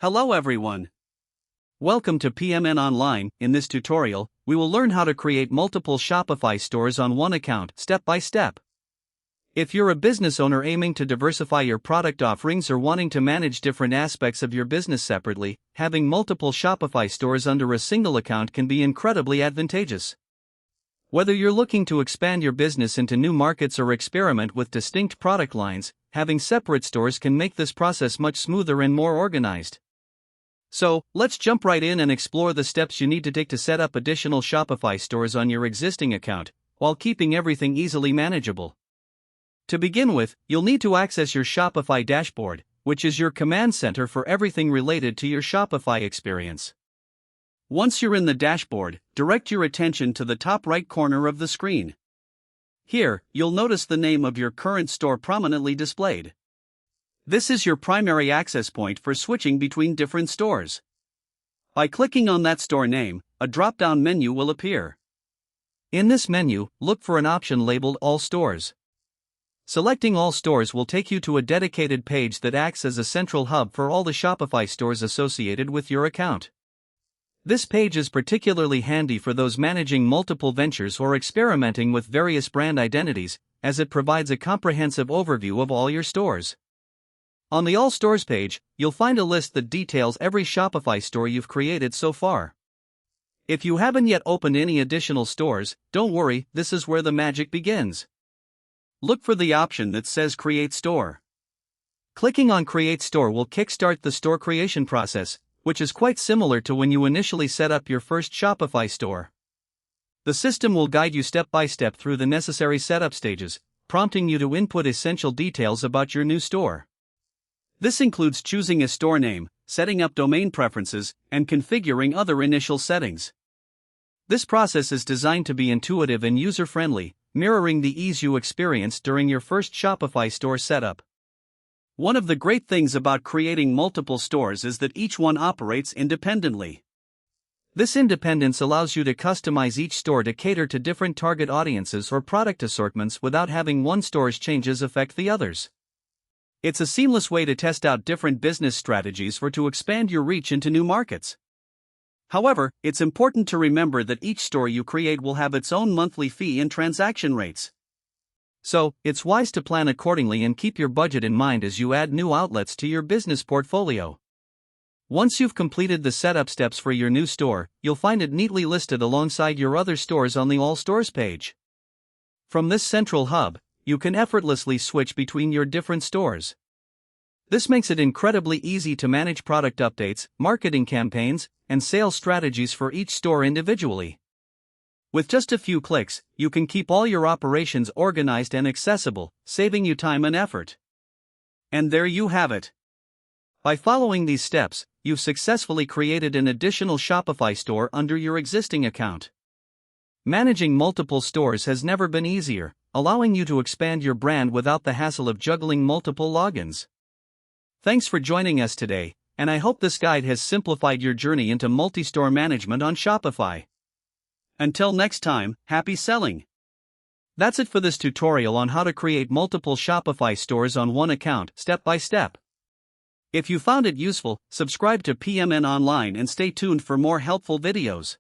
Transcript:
Hello everyone. Welcome to PMN Online. In this tutorial, we will learn how to create multiple Shopify stores on one account, step by step. If you're a business owner aiming to diversify your product offerings or wanting to manage different aspects of your business separately, having multiple Shopify stores under a single account can be incredibly advantageous. Whether you're looking to expand your business into new markets or experiment with distinct product lines, having separate stores can make this process much smoother and more organized. So, let's jump right in and explore the steps you need to take to set up additional Shopify stores on your existing account, while keeping everything easily manageable. To begin with, you'll need to access your Shopify dashboard, which is your command center for everything related to your Shopify experience. Once you're in the dashboard, direct your attention to the top right corner of the screen. Here, you'll notice the name of your current store prominently displayed. This is your primary access point for switching between different stores. By clicking on that store name, a drop-down menu will appear. In this menu, look for an option labeled All Stores. Selecting All Stores will take you to a dedicated page that acts as a central hub for all the Shopify stores associated with your account. This page is particularly handy for those managing multiple ventures or experimenting with various brand identities, as it provides a comprehensive overview of all your stores. On the All Stores page, you'll find a list that details every Shopify store you've created so far. If you haven't yet opened any additional stores, don't worry, this is where the magic begins. Look for the option that says Create Store. Clicking on Create Store will kickstart the store creation process, which is quite similar to when you initially set up your first Shopify store. The system will guide you step by step through the necessary setup stages, prompting you to input essential details about your new store. This includes choosing a store name, setting up domain preferences, and configuring other initial settings. This process is designed to be intuitive and user-friendly, mirroring the ease you experienced during your first Shopify store setup. One of the great things about creating multiple stores is that each one operates independently. This independence allows you to customize each store to cater to different target audiences or product assortments without having one store's changes affect the others. It's a seamless way to test out different business strategies or to expand your reach into new markets. However, it's important to remember that each store you create will have its own monthly fee and transaction rates. So, it's wise to plan accordingly and keep your budget in mind as you add new outlets to your business portfolio. Once you've completed the setup steps for your new store, you'll find it neatly listed alongside your other stores on the All Stores page. From this central hub, you can effortlessly switch between your different stores. This makes it incredibly easy to manage product updates, marketing campaigns, and sales strategies for each store individually. With just a few clicks, you can keep all your operations organized and accessible, saving you time and effort. And there you have it. By following these steps, you've successfully created an additional Shopify store under your existing account. Managing multiple stores has never been easier, allowing you to expand your brand without the hassle of juggling multiple logins. Thanks for joining us today, and I hope this guide has simplified your journey into multi-store management on Shopify. Until next time, happy selling! That's it for this tutorial on how to create multiple Shopify stores on one account, step by step. If you found it useful, subscribe to PMN Online and stay tuned for more helpful videos.